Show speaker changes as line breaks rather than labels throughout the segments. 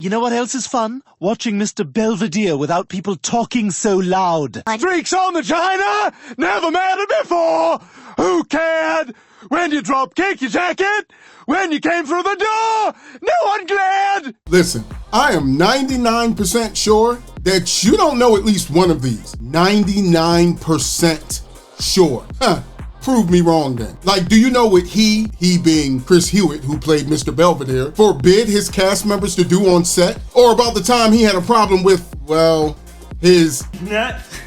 You know what else is fun? Watching Mr. Belvedere without people talking so loud.
Streaks on the china, never mattered before. Who cared? When you drop kick your jacket, when you came through the door, no one glared.
Listen, I am 99% sure that you don't know at least one of these. 99% sure. Prove me wrong then. Like, do you know what he being Chris Hewett, who played Mr. Belvedere, forbid his cast members to do on set? Or about the time he had a problem with, well, his...
nuts?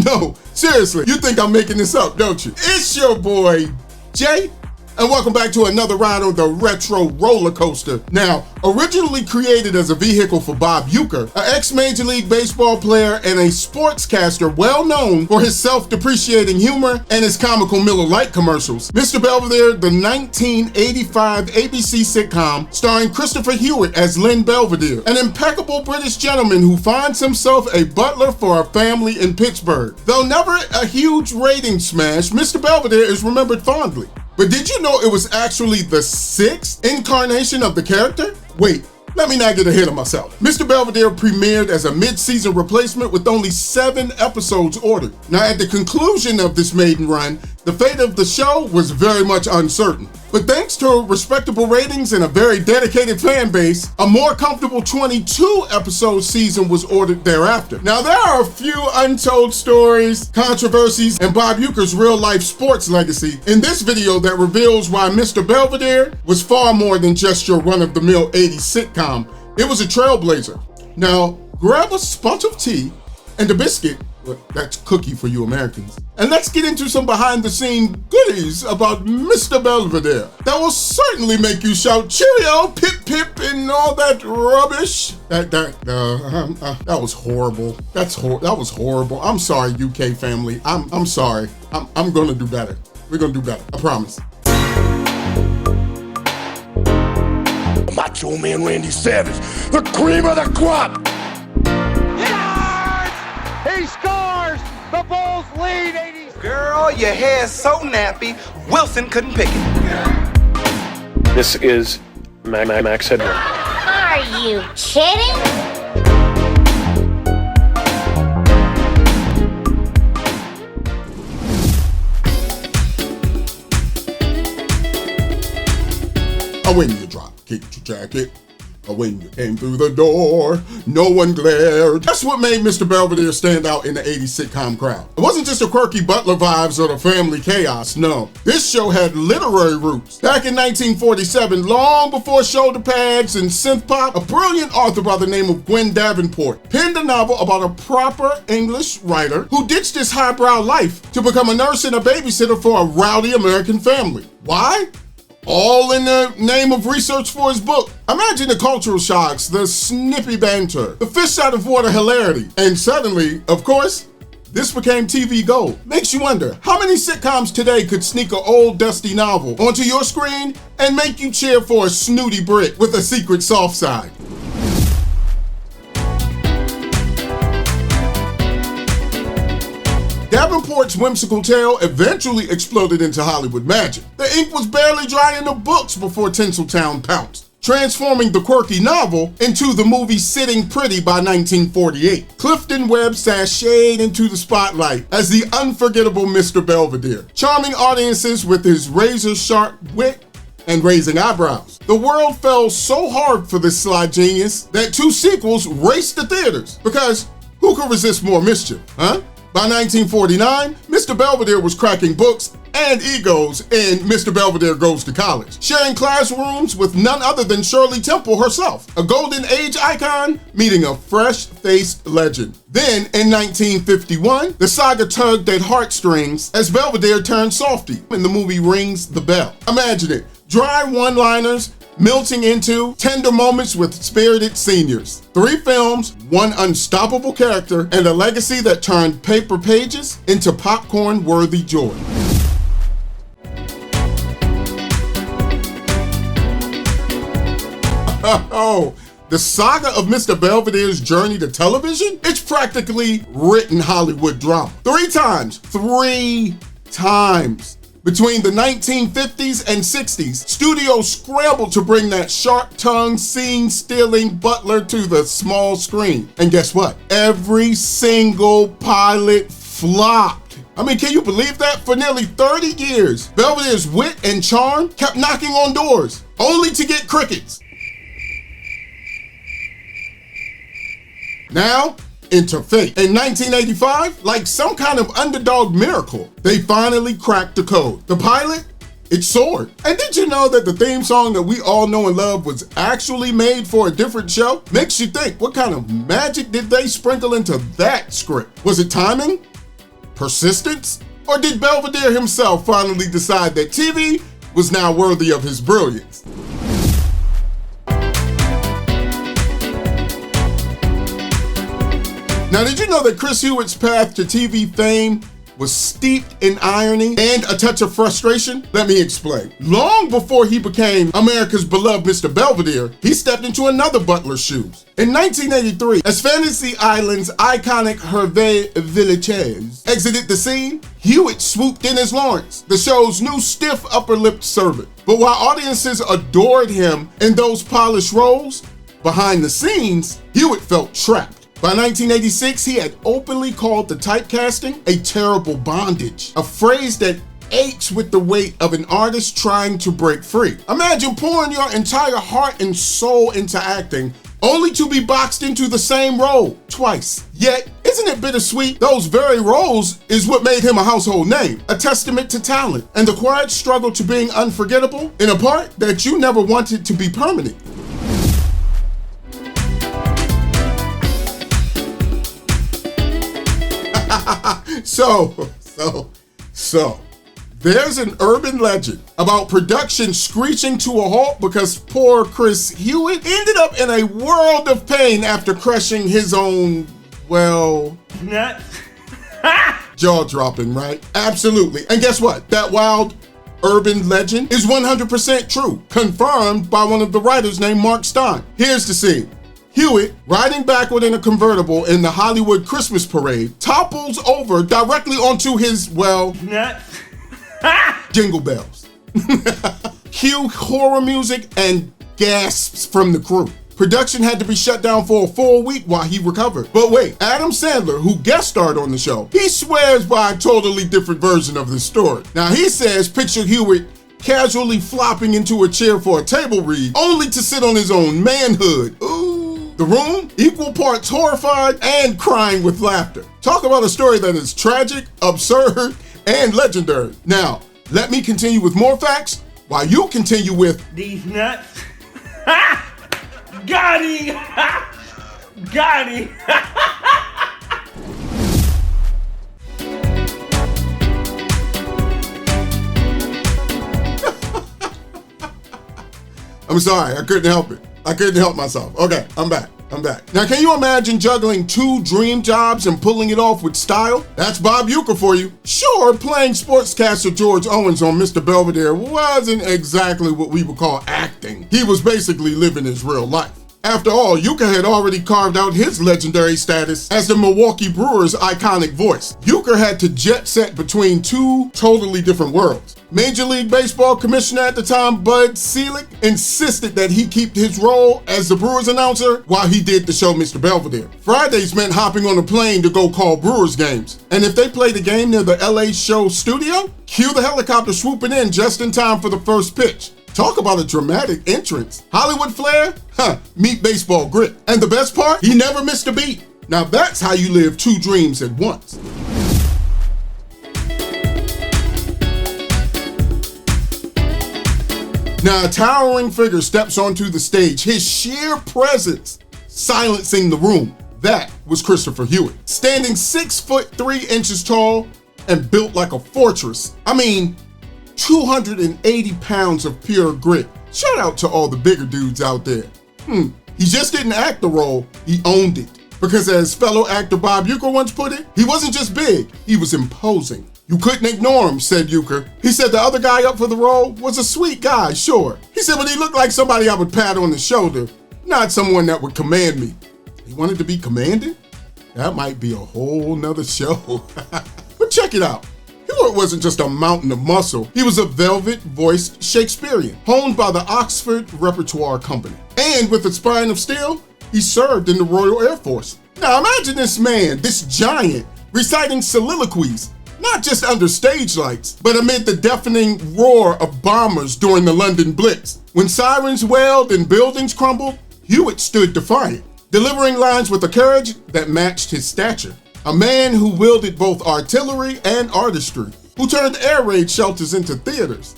No, seriously, you think I'm making this up, don't you? It's your boy, Jay, and welcome back to another ride on the retro roller coaster. Now, originally created as a vehicle for Bob Uecker, an ex-Major League Baseball player and a sportscaster well known for his self-depreciating humor and his comical Miller Lite commercials, Mr. Belvedere, the 1985 ABC sitcom starring Christopher Hewett as Len Belvedere, an impeccable British gentleman who finds himself a butler for a family in Pittsburgh. Though never a huge rating smash, Mr. Belvedere is remembered fondly. But did you know it was actually the 6th incarnation of the character? Wait, let me not get ahead of myself. Mr. Belvedere premiered as a mid-season replacement with only 7 episodes ordered. Now, at the conclusion of this maiden run, the fate of the show was very much uncertain. But thanks to respectable ratings and a very dedicated fan base, a more comfortable 22-episode season was ordered thereafter. Now, there are a few untold stories, controversies, and Bob Uecker's real-life sports legacy in this video that reveals why Mr. Belvedere was far more than just your run-of-the-mill 80s sitcom. It was a trailblazer. Now, grab a sponge of tea and a biscuit. Well, that's cookie for you Americans. And let's get into some behind-the-scene goodies about Mr. Belvedere that will certainly make you shout cheerio, pip pip, and all that rubbish. That was horrible. That was horrible. I'm sorry, UK family. I'm sorry. I'm gonna do better. We're gonna do better. I promise.
Macho Man Randy Savage, the cream of the crop. He scores! The Bulls lead 80.
Girl, your hair's so nappy, Wilson couldn't pick it.
This is Max Headroom.
Are you kidding?
When you drop kicked your jacket, when you came through the door, no one glared. That's what made Mr. Belvedere stand out in the 80s sitcom crowd. It wasn't just the quirky butler vibes or the family chaos, no. This show had literary roots. Back in 1947, long before shoulder pads and synth pop, a brilliant author by the name of Gwen Davenport penned a novel about a proper English writer who ditched his highbrow life to become a nurse and a babysitter for a rowdy American family. Why? All in the name of research for his book. Imagine the cultural shocks, the snippy banter, the fish out of water hilarity. And suddenly, of course, this became TV gold. Makes you wonder, how many sitcoms today could sneak an old dusty novel onto your screen and make you cheer for a snooty Brit with a secret soft side? Davenport's whimsical tale eventually exploded into Hollywood magic. The ink was barely dry in the books before Tinseltown pounced, transforming the quirky novel into the movie Sitting Pretty by 1948. Clifton Webb sashayed into the spotlight as the unforgettable Mr. Belvedere, charming audiences with his razor-sharp wit and raising eyebrows. The world fell so hard for this sly genius that 2 sequels raced the theaters, because who could resist more mischief, huh? By 1949, Mr. Belvedere was cracking books and egos in Mr. Belvedere Goes to College, sharing classrooms with none other than Shirley Temple herself, a golden age icon meeting a fresh-faced legend. Then, in 1951, the saga tugged at heartstrings as Belvedere turned softy in the movie Rings the Bell. Imagine it, dry one-liners melting into tender moments with spirited seniors. 3 films, 1 unstoppable character, and a legacy that turned paper pages into popcorn-worthy joy. Oh, the saga of Mr. Belvedere's journey to television? It's practically written Hollywood drama. 3 times Between the 1950s and 60s, studios scrambled to bring that sharp-tongued, scene-stealing butler to the small screen. And guess what? Every single pilot flopped. I mean, can you believe that? For nearly 30 years, Belvedere's wit and charm kept knocking on doors, only to get crickets. Now, enter fate. In 1985, like some kind of underdog miracle, they finally cracked the code. The pilot, it soared. And did you know that the theme song that we all know and love was actually made for a different show? Makes you think, what kind of magic did they sprinkle into that script? Was it timing? Persistence? Or did Belvedere himself finally decide that TV was now worthy of his brilliance? Now, did you know that Chris Hewitt's path to TV fame was steeped in irony and a touch of frustration? Let me explain. Long before he became America's beloved Mr. Belvedere, he stepped into another butler's shoes. In 1983, as Fantasy Island's iconic Hervé Villechaize exited the scene, Hewitt swooped in as Lawrence, the show's new stiff upper-lipped servant. But while audiences adored him in those polished roles, behind the scenes, Hewitt felt trapped. By 1986, he had openly called the typecasting a terrible bondage, a phrase that aches with the weight of an artist trying to break free. Imagine pouring your entire heart and soul into acting, only to be boxed into the same role twice. Yet, isn't it bittersweet? Those very roles is what made him a household name, a testament to talent, and the quiet struggle to being unforgettable in a part that you never wanted to be permanent. So, there's an urban legend about production screeching to a halt because poor Chris Hewett ended up in a world of pain after crushing his own, well, nuts. Jaw-dropping, right? Absolutely. And guess what? That wild urban legend is 100% true, confirmed by one of the writers named Mark Stein. Here's the scene. Hewitt, riding backward in a convertible in the Hollywood Christmas parade, topples over directly onto his, well, nuts. Jingle bells. Cue horror music and gasps from the crew. Production had to be shut down for a full week while he recovered. But wait, Adam Sandler, who guest starred on the show, he swears by a totally different version of this story. Now he says, picture Hewitt casually flopping into a chair for a table read, only to sit on his own manhood. Ooh. The room, equal parts horrified and crying with laughter. Talk about a story that is tragic, absurd, and legendary. Now, let me continue with more facts while you continue with these nuts. Got him! Got him! I'm sorry, I couldn't help it. I couldn't help myself. Okay, I'm back. Now, can you imagine juggling two dream jobs and pulling it off with style? That's Bob Uecker for you. Sure, playing sportscaster George Owens on Mr. Belvedere wasn't exactly what we would call acting. He was basically living his real life. After all, Uecker had already carved out his legendary status as the Milwaukee Brewers' iconic voice. Uecker had to jet set between two totally different worlds. Major League Baseball commissioner at the time, Bud Selig, insisted that he keep his role as the Brewers announcer while he did the show Mr. Belvedere. Fridays meant hopping on a plane to go call Brewers games. And if they played a game near the LA show studio, cue the helicopter swooping in just in time for the first pitch. Talk about a dramatic entrance. Hollywood flair? Meet baseball grit. And the best part? He never missed a beat. Now that's how you live two dreams at once. Now a towering figure steps onto the stage, his sheer presence silencing the room. That was Christopher Hewett. Standing 6'3" tall and built like a fortress. I mean, 280 pounds of pure grit. Shout out to all the bigger dudes out there. He just didn't act the role, he owned it. Because as fellow actor Bob Uecker once put it, he wasn't just big, he was imposing. You couldn't ignore him, said Uecker. He said the other guy up for the role was a sweet guy, sure. He said, but he looked like somebody I would pat on the shoulder, not someone that would command me. He wanted to be commanded? That might be a whole nother show. But check it out. Hewitt wasn't just a mountain of muscle. He was a velvet-voiced Shakespearean, honed by the Oxford Repertoire Company. And with a spine of steel, he served in the Royal Air Force. Now imagine this man, this giant, reciting soliloquies, not just under stage lights, but amid the deafening roar of bombers during the London Blitz. When sirens wailed and buildings crumbled, Hewitt stood defiant, delivering lines with a courage that matched his stature. A man who wielded both artillery and artistry, who turned air raid shelters into theaters.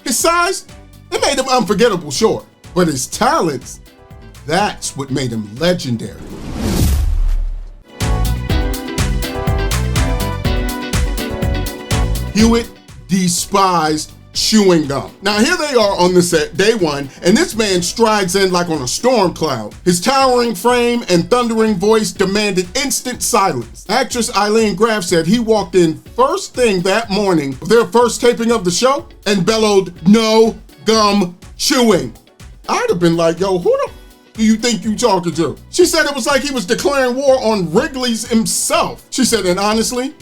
His size, it made him unforgettable, sure, but his talents, that's what made him legendary. Hewitt despised chewing gum. Now here they are on the set, day one, and this man strides in like on a storm cloud. His towering frame and thundering voice demanded instant silence. Actress Eileen Graff said he walked in first thing that morning of their first taping of the show and bellowed, "No gum chewing." I'd have been like, yo, who the do you think you talking to? She said it was like he was declaring war on Wrigley's himself. She said, and honestly,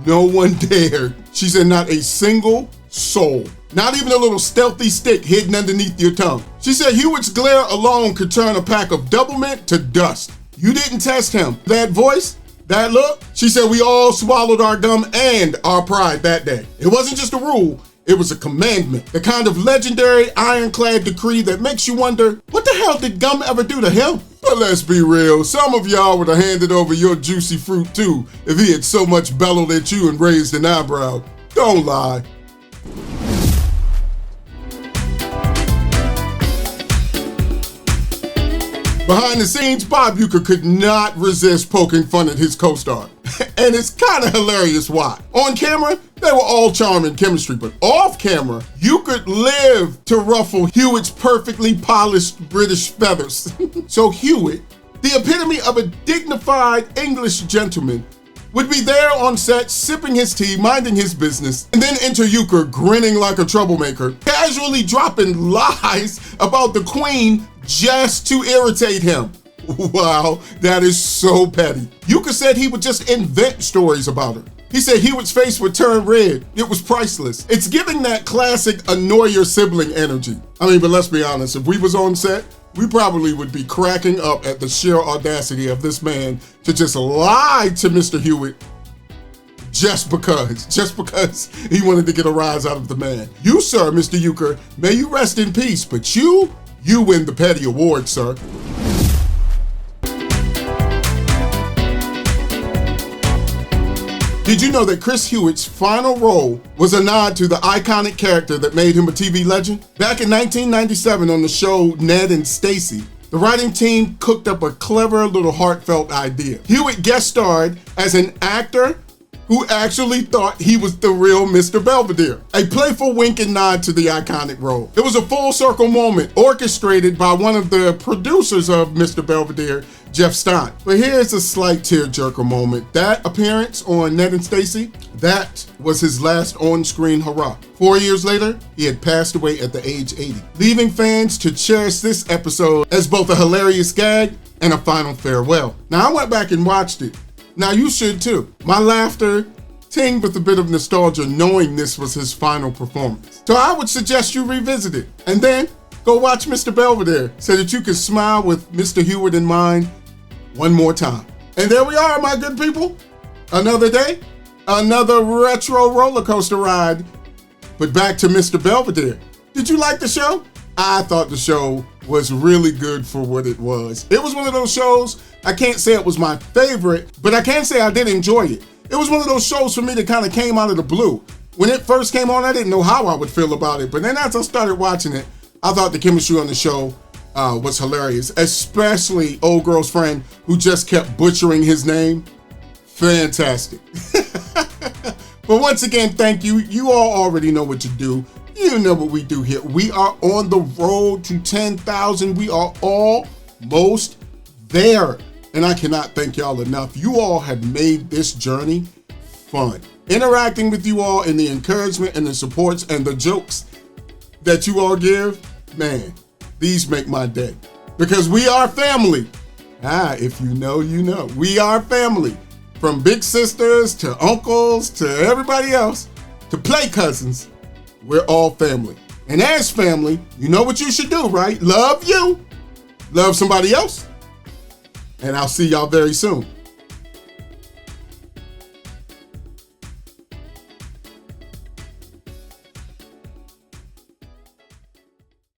no one dared. She said not a single soul. Not even a little stealthy stick hidden underneath your tongue. She said Hewitt's glare alone could turn a pack of Doublemint to dust. You didn't test him. That voice, that look, she said we all swallowed our gum and our pride that day. It wasn't just a rule, it was a commandment. The kind of legendary ironclad decree that makes you wonder, what the hell did gum ever do to him? But let's be real, some of y'all would have handed over your juicy fruit too if he had so much bellowed at you and raised an eyebrow. Don't lie. Behind the scenes, Bob Uecker could not resist poking fun at his co-star. And it's kind of hilarious why. On camera, they were all charm and chemistry, but off camera, Uecker lived to ruffle Hewitt's perfectly polished British feathers. So Hewitt, the epitome of a dignified English gentleman, would be there on set, sipping his tea, minding his business, and then enter Uecker grinning like a troublemaker, casually dropping lies about the Queen just to irritate him. Wow, that is so petty. Uecker said he would just invent stories about her. He said Hewitt's face would turn red. It was priceless. It's giving that classic annoy your sibling energy. I mean, but let's be honest, if we was on set, we probably would be cracking up at the sheer audacity of this man to just lie to Mr. Hewitt just because he wanted to get a rise out of the man. You, sir, Mr. Uecker, may you rest in peace, but you win the petty award, sir. Did you know that Chris Hewitt's final role was a nod to the iconic character that made him a TV legend? Back in 1997 on the show Ned and Stacy, the writing team cooked up a clever little heartfelt idea. Hewitt guest starred as an actor who actually thought he was the real Mr. Belvedere, a playful wink and nod to the iconic role. It was a full circle moment orchestrated by one of the producers of Mr. Belvedere, Jeff Stein. But here's a slight tearjerker moment. That appearance on Ned and Stacy, that was his last on-screen hurrah. 4 years later, he had passed away at the age 80, leaving fans to cherish this episode as both a hilarious gag and a final farewell. Now, I went back and watched it. Now you should too. My laughter tinged with a bit of nostalgia knowing this was his final performance. So I would suggest you revisit it and then go watch Mr. Belvedere so that you can smile with Mr. Hewitt in mind one more time. And there we are, my good people. Another day, another retro roller coaster ride. But back to Mr. Belvedere. Did you like the show? I thought the show was really good for what it was. It was one of those shows, I can't say it was my favorite, but I can say I did enjoy it. It was one of those shows for me that kind of came out of the blue. When it first came on, I didn't know how I would feel about it, but then as I started watching it, I thought the chemistry on the show was hilarious, especially old girl's friend who just kept butchering his name. Fantastic. But once again, thank you. You all already know what to do. You know what we do here. We are on the road to 10,000. We are almost there. And I cannot thank y'all enough. You all have made this journey fun. Interacting with you all and the encouragement and the supports and the jokes that you all give, man, these make my day. Because we are family. If you know, you know. We are family. From big sisters to uncles to everybody else. to play cousins. We're all family. And as family, you know what you should do, right? Love you, love somebody else, and I'll see y'all very soon.